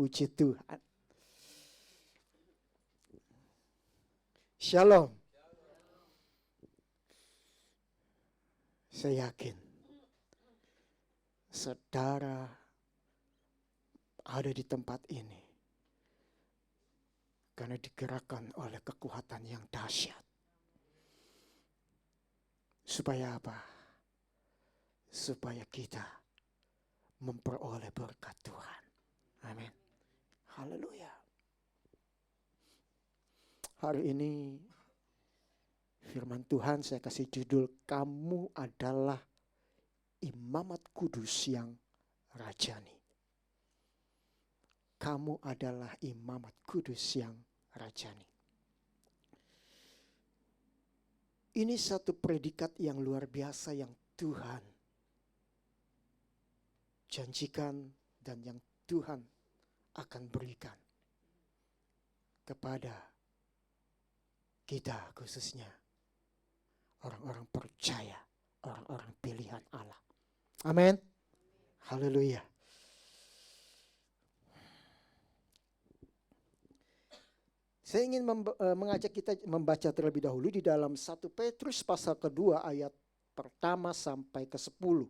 Puji Tuhan. Shalom. Saya yakin saudara ada di tempat ini karena digerakkan oleh kekuatan yang dahsyat. Supaya apa? Supaya kita memperoleh berkat Tuhan. Amin. Haleluya. Hari ini firman Tuhan saya kasih judul, kamu adalah imamat kudus yang rajani. Kamu adalah imamat kudus yang rajani. Ini satu predikat yang luar biasa yang Tuhan janjikan dan yang Tuhan akan berikan kepada kita, khususnya orang-orang percaya, orang-orang pilihan Allah. Amin. Haleluya. Saya ingin mengajak kita membaca terlebih dahulu di dalam 1 Petrus pasal kedua ayat pertama sampai ke-10.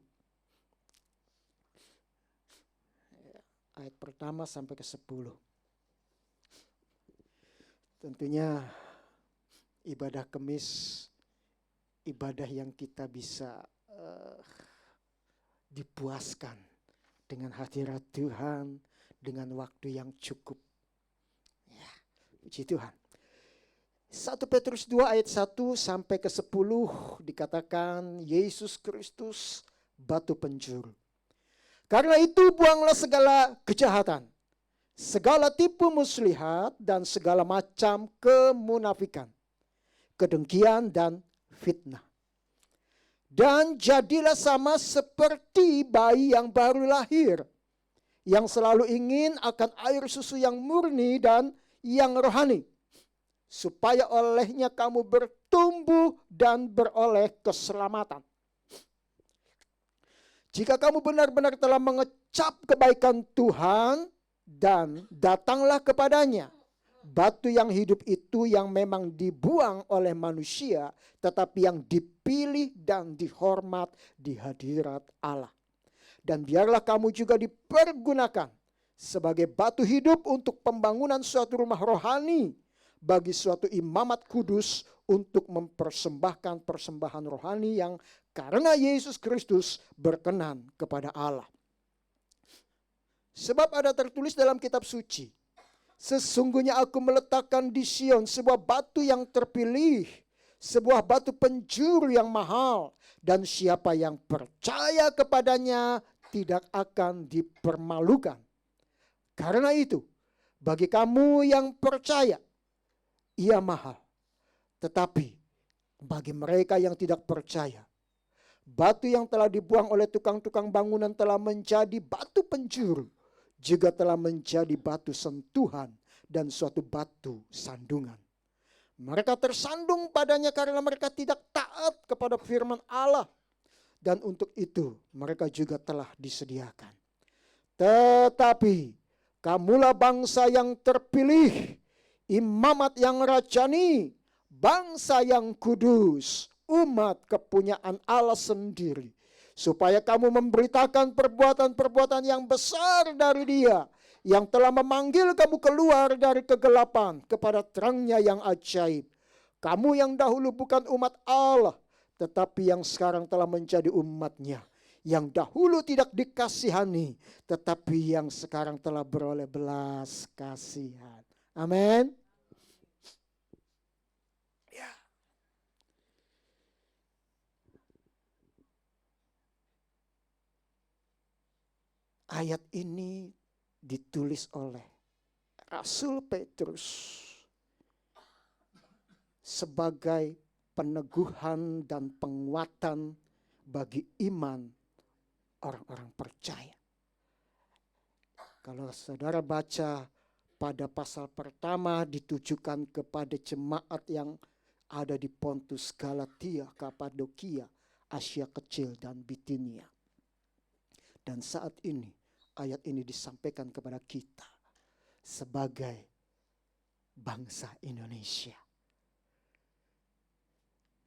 Ayat pertama sampai ke-10. Tentunya ibadah Kemis, ibadah yang kita bisa dipuaskan dengan hadirat Tuhan, dengan waktu yang cukup. Ya, puji Tuhan. 1 Petrus 2 ayat 1 sampai ke-10 dikatakan, Yesus Kristus batu penjuru. Karena itu buanglah segala kejahatan, segala tipu muslihat dan segala macam kemunafikan, kedengkian dan fitnah. Dan jadilah sama seperti bayi yang baru lahir, yang selalu ingin akan air susu yang murni dan yang rohani, supaya olehnya kamu bertumbuh dan beroleh keselamatan. Jika kamu benar-benar telah mengecap kebaikan Tuhan dan datanglah kepadanya, batu yang hidup itu yang memang dibuang oleh manusia, tetapi yang dipilih dan dihormat di hadirat Allah. Dan biarlah kamu juga dipergunakan sebagai batu hidup untuk pembangunan suatu rumah rohani, bagi suatu imamat kudus untuk mempersembahkan persembahan rohani yang karena Yesus Kristus berkenan kepada Allah. Sebab ada tertulis dalam kitab suci, sesungguhnya aku meletakkan di Sion sebuah batu yang terpilih, sebuah batu penjuru yang mahal, dan siapa yang percaya kepadanya tidak akan dipermalukan. Karena itu, bagi kamu yang percaya, ia mahal. Tetapi bagi mereka yang tidak percaya, batu yang telah dibuang oleh tukang-tukang bangunan telah menjadi batu penjuru, juga telah menjadi batu sentuhan dan suatu batu sandungan. Mereka tersandung padanya karena mereka tidak taat kepada firman Allah, dan untuk itu mereka juga telah disediakan. Tetapi kamulah bangsa yang terpilih, imamat yang rajani, bangsa yang kudus, umat kepunyaan Allah sendiri, supaya kamu memberitakan perbuatan-perbuatan yang besar dari Dia, yang telah memanggil kamu keluar dari kegelapan kepada terangnya yang ajaib. Kamu yang dahulu bukan umat Allah, tetapi yang sekarang telah menjadi umat-Nya, yang dahulu tidak dikasihani, tetapi yang sekarang telah beroleh belas kasihan. Amin. Ya. Ayat ini ditulis oleh Rasul Petrus sebagai peneguhan dan penguatan bagi iman orang-orang percaya. Kalau saudara baca pada pasal pertama ditujukan kepada jemaat yang ada di Pontus, Galatia, Kapadokia, Asia Kecil dan Bitinia. Dan saat ini ayat ini disampaikan kepada kita sebagai bangsa Indonesia.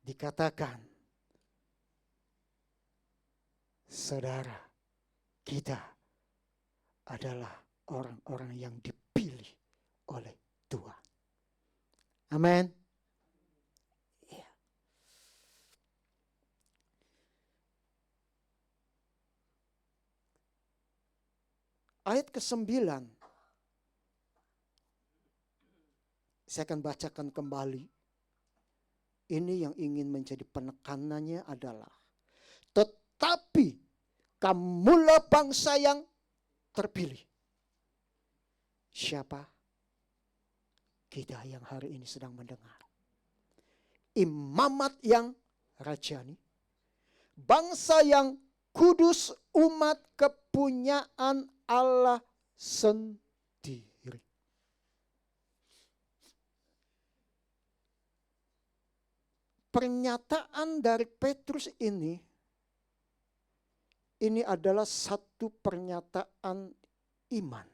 Dikatakan, saudara, kita adalah orang-orang yang dipilih oleh Tuhan. Amin. Ya. Ayat ke-9. Saya akan bacakan kembali. Ini yang ingin menjadi penekanannya adalah, tetapi kamulah bangsa yang terpilih. Siapa? Kita yang hari ini sedang mendengar. Imamat yang rajani. Bangsa yang kudus, umat kepunyaan Allah sendiri. Pernyataan dari Petrus ini adalah satu pernyataan iman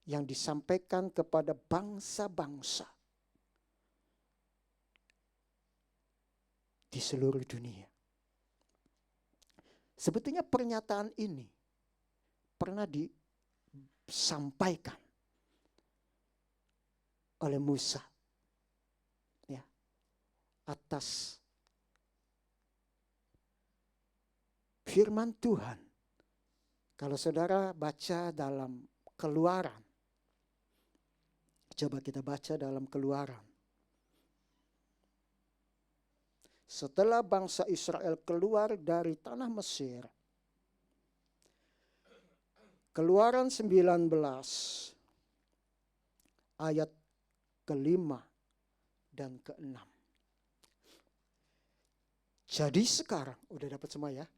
yang disampaikan kepada bangsa-bangsa di seluruh dunia. Sebetulnya pernyataan ini pernah disampaikan oleh Musa, ya, atas firman Tuhan. Kalau saudara baca dalam Keluaran, coba kita baca dalam Keluaran. Setelah bangsa Israel keluar dari tanah Mesir, Keluaran 19 ayat ke-5 dan ke-6. Jadi sekarang, udah dapat semua ya?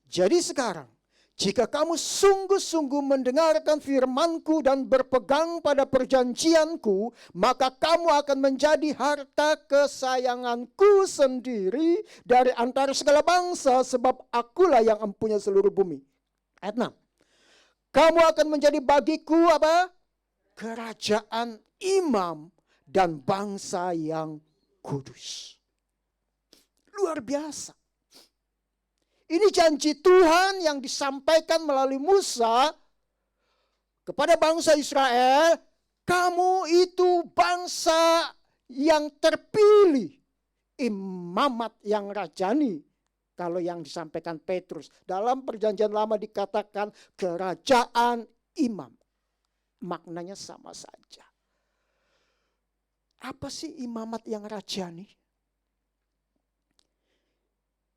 Jadi sekarang, jika kamu sungguh-sungguh mendengarkan firman-Ku dan berpegang pada perjanjian-Ku, maka kamu akan menjadi harta kesayangan-Ku sendiri dari antara segala bangsa, sebab Akulah yang empunya seluruh bumi. Ayat 6. Kamu akan menjadi bagiku apa? Kerajaan imam dan bangsa yang kudus. Luar biasa. Ini janji Tuhan yang disampaikan melalui Musa kepada bangsa Israel. Kamu itu bangsa yang terpilih, imamat yang rajani. Kalau yang disampaikan Petrus dalam perjanjian lama dikatakan kerajaan imam. Maknanya sama saja. Apa sih imamat yang rajani?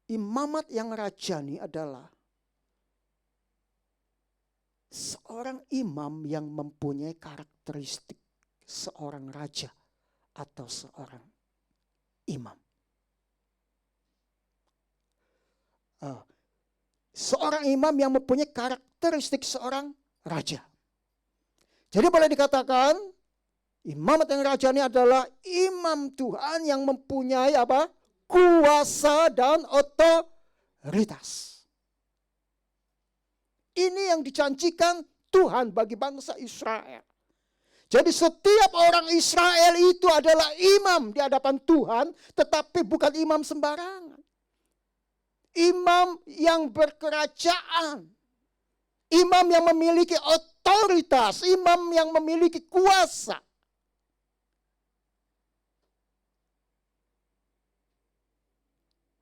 Imamat yang rajani adalah seorang imam yang mempunyai karakteristik seorang raja atau seorang imam. Seorang imam yang mempunyai karakteristik seorang raja. Jadi boleh dikatakan imamat yang rajani adalah imam Tuhan yang mempunyai apa? Kuasa dan otoritas. Ini yang dijanjikan Tuhan bagi bangsa Israel. Jadi setiap orang Israel itu adalah imam di hadapan Tuhan, tetapi bukan imam sembarangan. Imam yang berkerajaan. Imam yang memiliki otoritas, imam yang memiliki kuasa.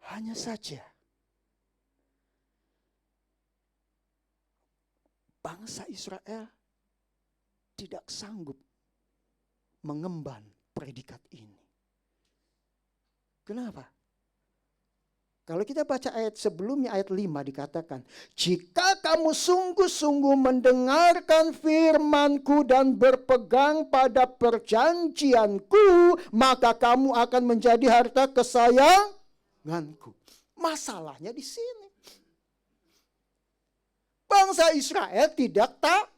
Hanya saja bangsa Israel tidak sanggup mengemban predikat ini. Kenapa? Kalau kita baca ayat sebelumnya, ayat 5 dikatakan, jika kamu sungguh-sungguh mendengarkan firman-Ku dan berpegang pada perjanjian-Ku, maka kamu akan menjadi harta kesayangan-Ku. Masalahnya di sini. Bangsa Israel tidak taat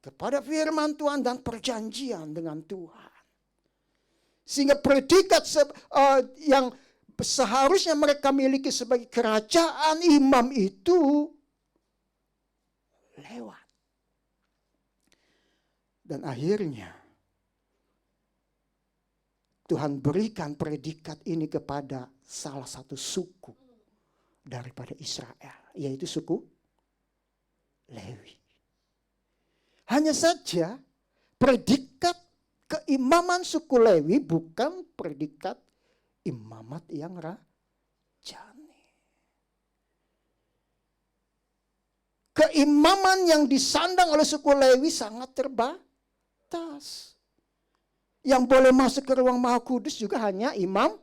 kepada firman Tuhan dan perjanjian dengan Tuhan. Sehingga predikat yang seharusnya mereka miliki sebagai kerajaan imam itu Dan akhirnya Tuhan berikan predikat ini kepada salah satu suku daripada Israel, yaitu suku Lewi. Hanya saja predikat keimaman suku Lewi bukan predikat imamat yang rajani. Keimaman yang disandang oleh suku Lewi sangat terbatas. Yang boleh masuk ke ruang Maha Kudus juga hanya imam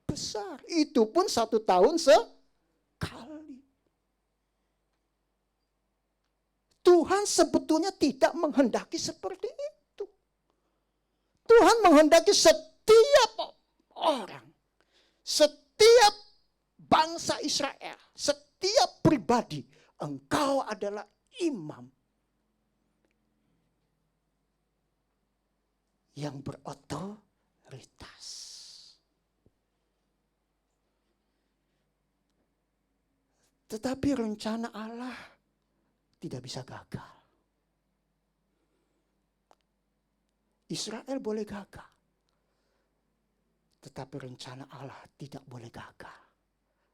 besar. Itu pun 1 tahun sekali. Tuhan sebetulnya tidak menghendaki seperti itu. Tuhan menghendaki setiap orang, setiap bangsa Israel, setiap pribadi, engkau adalah imam yang berotoritas. Tetapi rencana Allah tidak bisa gagal. Israel boleh gagal, tetapi rencana Allah tidak boleh gagal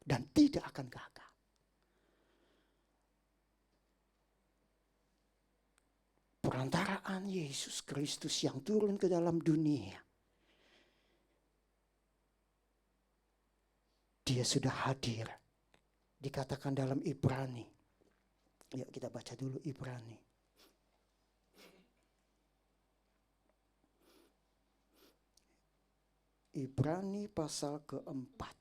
dan tidak akan gagal. Perantaraan Yesus Kristus yang turun ke dalam dunia, Dia sudah hadir. Dikatakan dalam Ibrani. Yuk kita baca dulu Ibrani. Ibrani pasal keempat,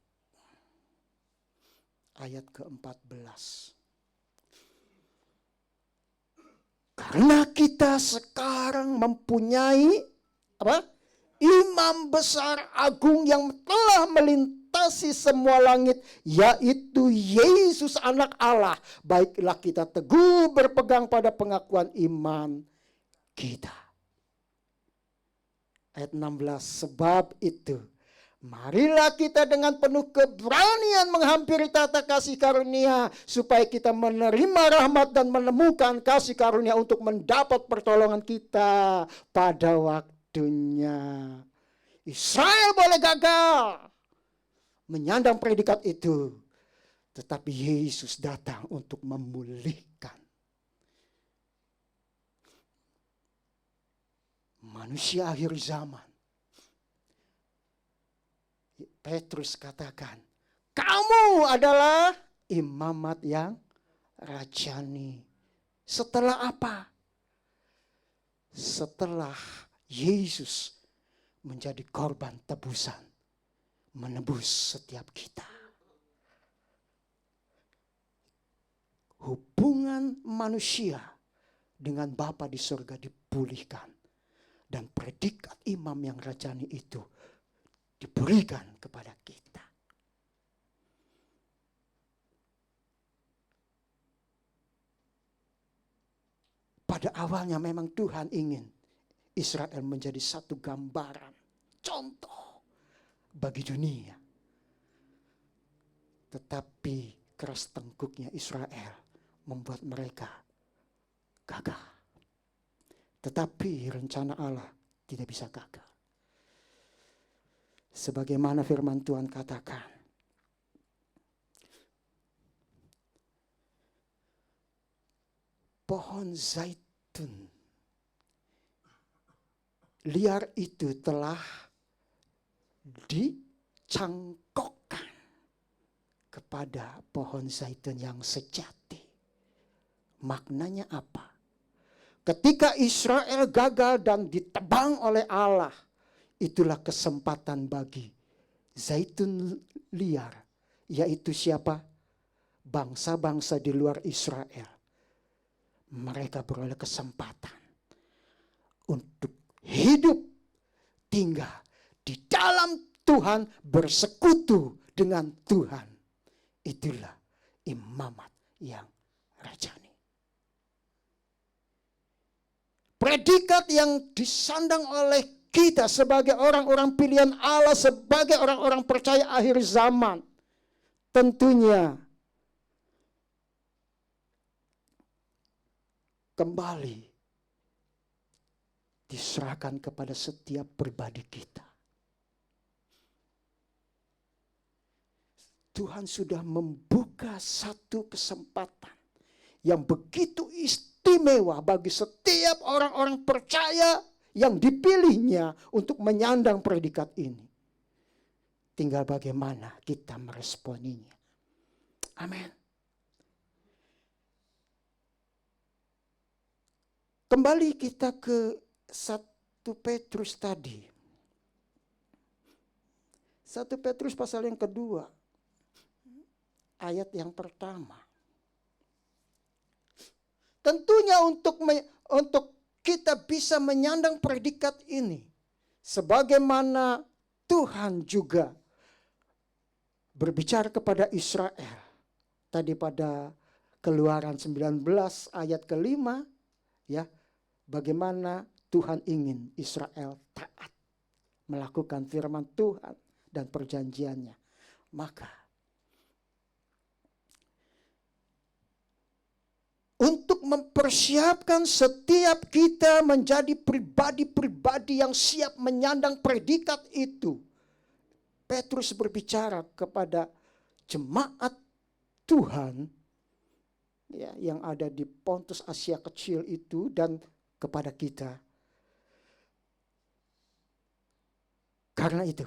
ayat ke-14. Karena kita sekarang mempunyai imam besar agung yang telah melintasi semua langit, yaitu Yesus anak Allah. Baiklah kita teguh berpegang pada pengakuan iman kita. Ayat 16, sebab itu marilah kita dengan penuh keberanian menghampiri tahta kasih karunia, supaya kita menerima rahmat dan menemukan kasih karunia untuk mendapat pertolongan kita pada waktunya. Israel boleh gagal menyandang predikat itu, tetapi Yesus datang untuk memulihkan manusia akhir zaman. Petrus katakan, kamu adalah imamat yang rajani. Setelah apa? Setelah Yesus menjadi korban tebusan, menebus setiap kita. Hubungan manusia dengan Bapa di surga dipulihkan. Dan predikat imam yang rajani itu diberikan kepada kita. Pada awalnya memang Tuhan ingin Israel menjadi satu gambaran, contoh bagi dunia. Tetapi keras tengkuknya Israel membuat mereka gagal. Tetapi rencana Allah tidak bisa gagal. Sebagaimana firman Tuhan katakan, pohon zaitun liar itu telah dicangkokkan kepada pohon zaitun yang sejati. Maknanya apa? Ketika Israel gagal dan ditebang oleh Allah, itulah kesempatan bagi zaitun liar, yaitu siapa? Bangsa-bangsa di luar Israel. Mereka beroleh kesempatan untuk hidup, tinggal di dalam Tuhan, bersekutu dengan Tuhan. Itulah imamat yang rajani. Predikat yang disandang oleh kita sebagai orang-orang pilihan Allah, sebagai orang-orang percaya akhir zaman, tentunya kembali diserahkan kepada setiap pribadi kita. Tuhan sudah membuka satu kesempatan yang begitu istimewa bagi setiap orang-orang percaya yang dipilihnya untuk menyandang predikat ini. Tinggal bagaimana kita meresponinya. Amin. Kembali kita ke 1 Petrus tadi. 1 Petrus pasal yang kedua. Ayat yang pertama. Tentunya untuk kita bisa menyandang predikat ini. Sebagaimana Tuhan juga berbicara kepada Israel. Tadi pada Keluaran 19 ayat ke-5. Ya, bagaimana Tuhan ingin Israel taat. Melakukan firman Tuhan dan perjanjiannya. Maka untuk mempersiapkan setiap kita menjadi pribadi-pribadi yang siap menyandang predikat itu. Petrus berbicara kepada jemaat Tuhan ya, yang ada di Pontus Asia kecil itu dan kepada kita. Karena itu,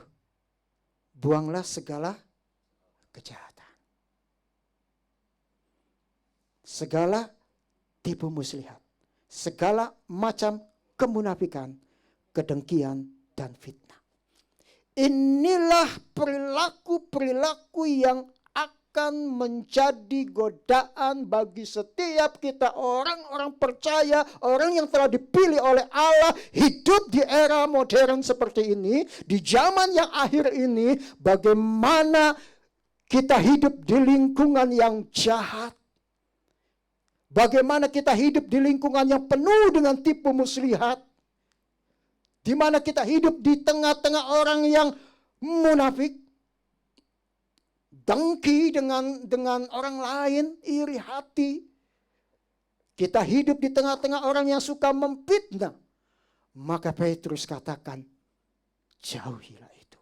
buanglah segala kejahatan. Segala tipu muslihat, segala macam kemunafikan, kedengkian, dan fitnah. Inilah perilaku-perilaku yang akan menjadi godaan bagi setiap kita orang-orang percaya, orang yang telah dipilih oleh Allah, hidup di era modern seperti ini, di zaman yang akhir ini, bagaimana kita hidup di lingkungan yang jahat. Bagaimana kita hidup di lingkungan yang penuh dengan tipu muslihat. Di mana kita hidup di tengah-tengah orang yang munafik. Dengki dengan orang lain, iri hati. Kita hidup di tengah-tengah orang yang suka memfitnah. Maka Petrus katakan, jauhilah itu.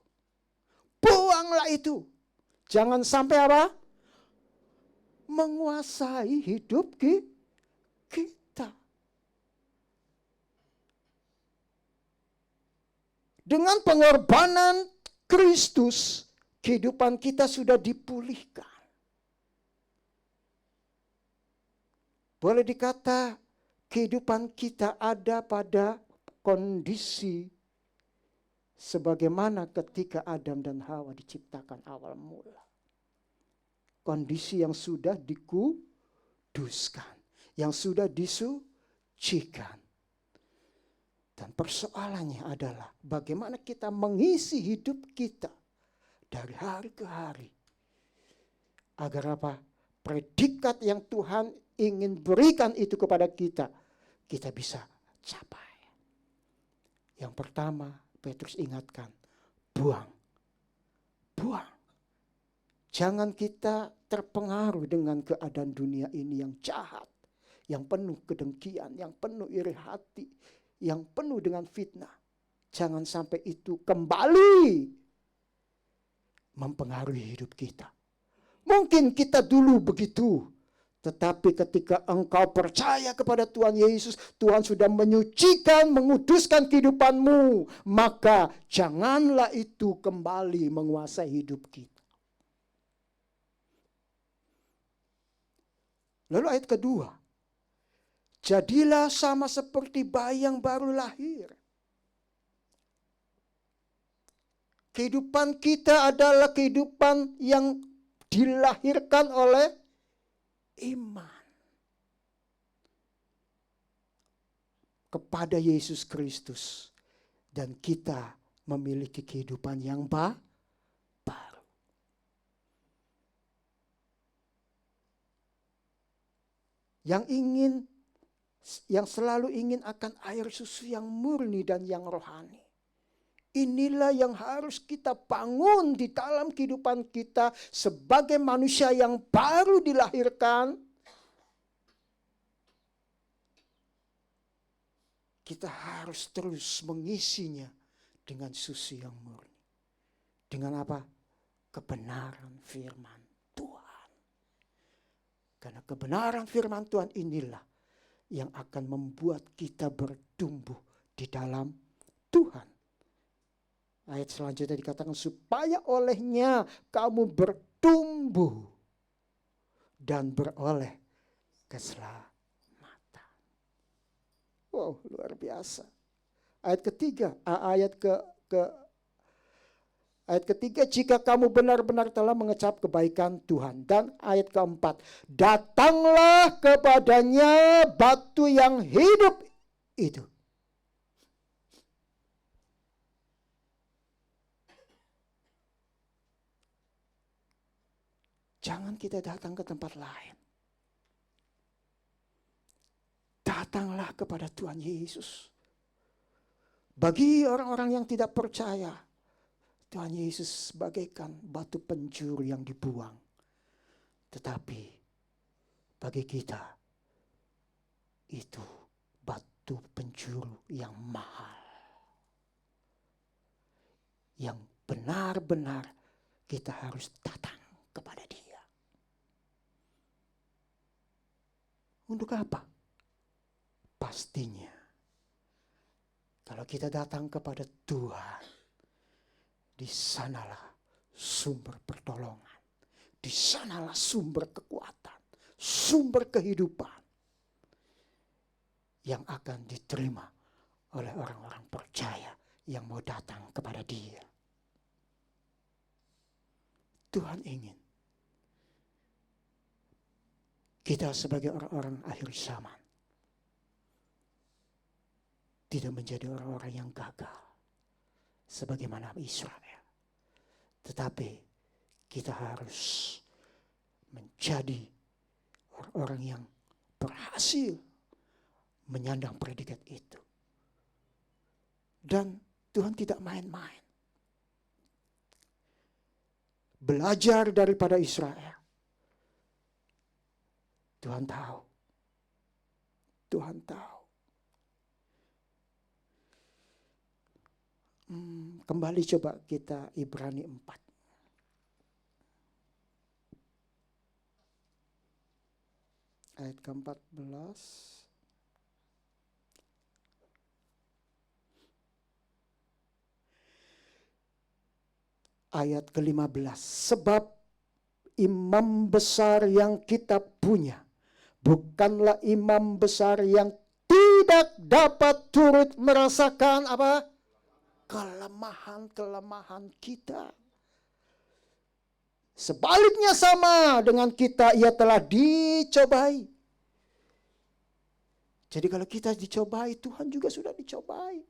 Buanglah itu. Jangan sampai apa? Menguasai hidup kita. Dengan pengorbanan Kristus, kehidupan kita sudah dipulihkan. Boleh dikata kehidupan kita ada pada kondisi sebagaimana ketika Adam dan Hawa diciptakan awal mula. Kondisi yang sudah dikuduskan, yang sudah disucikan. Dan persoalannya adalah bagaimana kita mengisi hidup kita dari hari ke hari. Agar apa? Predikat yang Tuhan ingin berikan itu kepada kita, kita bisa capai. Yang pertama, Petrus ingatkan, buang. Jangan kita terpengaruh dengan keadaan dunia ini yang jahat, yang penuh kedengkian, yang penuh iri hati, yang penuh dengan fitnah. Jangan sampai itu kembali mempengaruhi hidup kita. Mungkin kita dulu begitu, tetapi ketika engkau percaya kepada Tuhan Yesus, Tuhan sudah menyucikan, menguduskan kehidupanmu, maka janganlah itu kembali menguasai hidup kita. Lalu ayat kedua, jadilah sama seperti bayi yang baru lahir. Kehidupan kita adalah kehidupan yang dilahirkan oleh iman kepada Yesus Kristus. Dan kita memiliki kehidupan yang baru. Yang selalu ingin akan air susu yang murni dan yang rohani. Inilah yang harus kita bangun di dalam kehidupan kita sebagai manusia yang baru dilahirkan. kita harus terus mengisinya dengan susu yang murni. Dengan apa? Kebenaran firman Tuhan. Karena kebenaran firman Tuhan inilah yang akan membuat kita bertumbuh di dalam Tuhan. Ayat selanjutnya dikatakan supaya olehnya kamu bertumbuh dan beroleh keselamatan. Wow, luar biasa. Ayat ketiga, ayat ketiga, jika kamu benar-benar telah mengecap kebaikan Tuhan. Dan ayat keempat, datanglah kepadanya batu yang hidup itu. Jangan kita datang ke tempat lain. Datanglah kepada Tuhan Yesus. Bagi orang-orang yang tidak percaya, Tuhan Yesus bagaikan batu penjuru yang dibuang. Tetapi bagi kita, itu batu penjuru yang mahal. Yang benar-benar kita harus datang kepada Dia. Untuk apa? Pastinya, kalau kita datang kepada Tuhan, di sanalah sumber pertolongan, di sanalah sumber kekuatan, sumber kehidupan yang akan diterima oleh orang-orang percaya yang mau datang kepada Dia. Tuhan ingin kita sebagai orang-orang akhir zaman tidak menjadi orang-orang yang gagal sebagaimana Israel. Tetapi kita harus menjadi orang-orang yang berhasil menyandang predikat itu. Dan Tuhan tidak main-main. Belajar daripada Israel. Tuhan tahu. Tuhan tahu. Kembali coba kita Ibrani 4. Ayat ke-14. Ayat ke-15. Sebab imam besar yang kita punya bukanlah imam besar yang tidak dapat turut merasakan apa? Kelemahan-kelemahan kita. Sebaliknya sama dengan kita, ia telah dicobai. Jadi kalau kita dicobai, Tuhan juga sudah dicobai.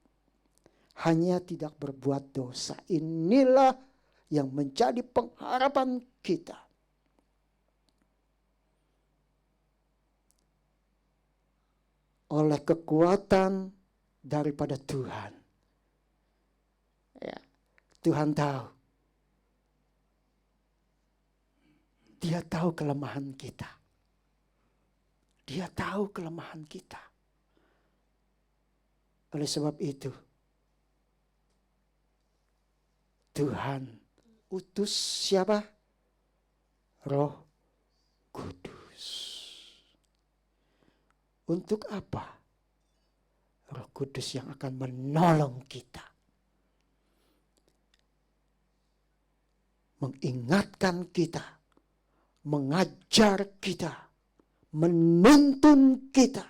Hanya tidak berbuat dosa. Inilah yang menjadi pengharapan kita. Oleh kekuatan daripada Tuhan. Ya, Tuhan tahu. Dia tahu kelemahan kita. Dia tahu kelemahan kita. Oleh sebab itu, Tuhan utus siapa? Roh Kudus. Untuk apa? Roh Kudus yang akan menolong kita. Mengingatkan kita, mengajar kita, menuntun kita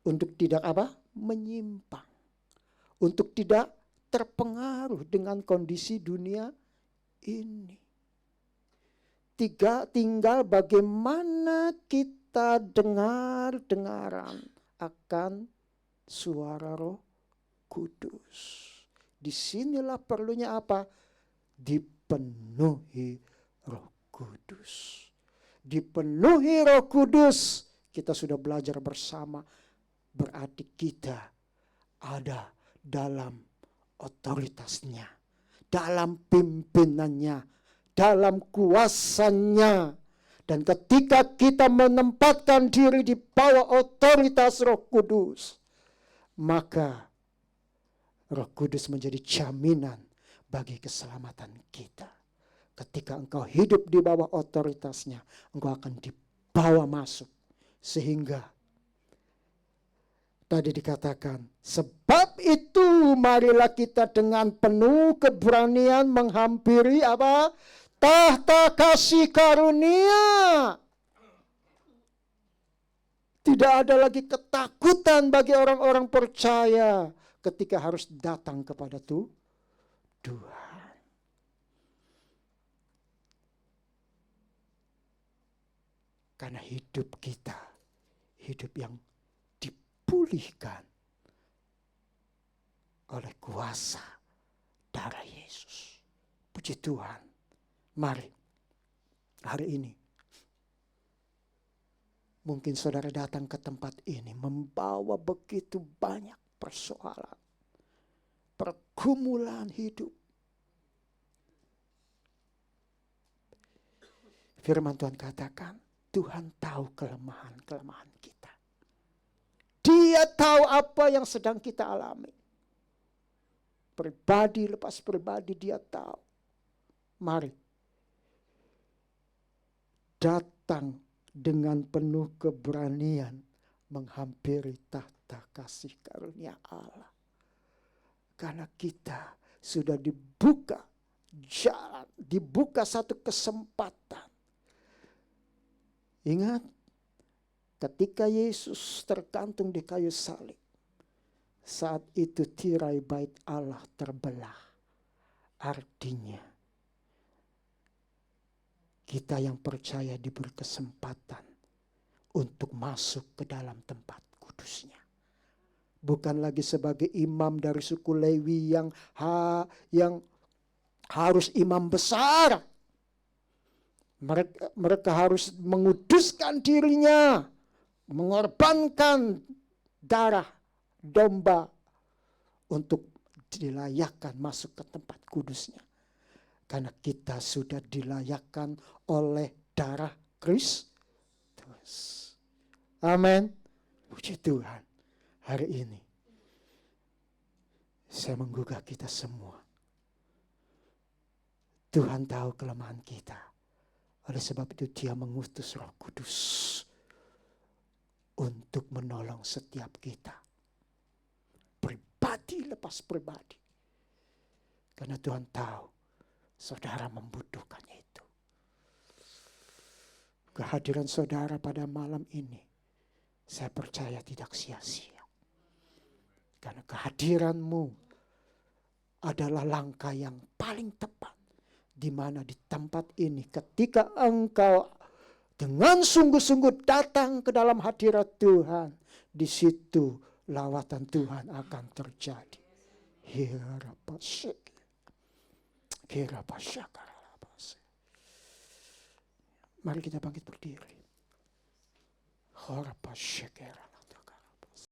untuk tidak apa? Menyimpang. Untuk tidak terpengaruh dengan kondisi dunia ini. Tinggal bagaimana kita dengar-dengaran akan suara Roh Kudus. Disinilah perlunya apa? Dipenuhi Roh Kudus. Dipenuhi Roh Kudus. Kita sudah belajar bersama. Berarti kita ada dalam otoritasnya. Dalam pimpinannya. Dalam kuasanya. Dan ketika kita menempatkan diri di bawah otoritas Roh Kudus. maka Roh Kudus menjadi jaminan bagi keselamatan kita. Ketika engkau hidup di bawah otoritasnya, engkau akan dibawa masuk. Sehingga tadi dikatakan, sebab itu marilah kita dengan penuh keberanian menghampiri apa? Tahta kasih karunia. Tidak ada lagi ketakutan bagi orang-orang percaya ketika harus datang kepada Tuhan. Karena hidup kita, hidup yang dipulihkan oleh kuasa darah Yesus. Puji Tuhan. Mari, hari ini, mungkin saudara datang ke tempat ini membawa begitu banyak persoalan, pergumulan hidup. Firman Tuhan katakan, Tuhan tahu kelemahan-kelemahan kita. Dia tahu apa yang sedang kita alami. Pribadi lepas pribadi dia tahu. Mari datang dengan penuh keberanian menghampiri tahta kasih karunia Allah. Karena kita sudah dibuka jalan, dibuka satu kesempatan. Ingat, ketika Yesus tergantung di kayu salib, saat itu tirai bait Allah terbelah. Artinya, kita yang percaya diberi kesempatan untuk masuk ke dalam tempat kudusnya. Bukan lagi sebagai imam dari suku Lewi yang harus imam besar. Mereka harus menguduskan dirinya, mengorbankan darah domba untuk dilayakkan masuk ke tempat kudusnya. Karena kita sudah dilayakkan oleh darah Kristus. Amin. Puji Tuhan. Hari ini saya menggugah kita semua. Tuhan tahu kelemahan kita. Oleh sebab itu dia mengutus Roh Kudus untuk menolong setiap kita. Pribadi lepas pribadi. Karena Tuhan tahu saudara membutuhkannya itu. Kehadiran saudara pada malam ini, saya percaya tidak sia-sia. Karena kehadiranmu adalah langkah yang paling tepat. Di mana di tempat ini ketika engkau dengan sungguh-sungguh datang ke dalam hadirat Tuhan, di situ lawatan Tuhan akan terjadi. Mari kita bangkit berdiri.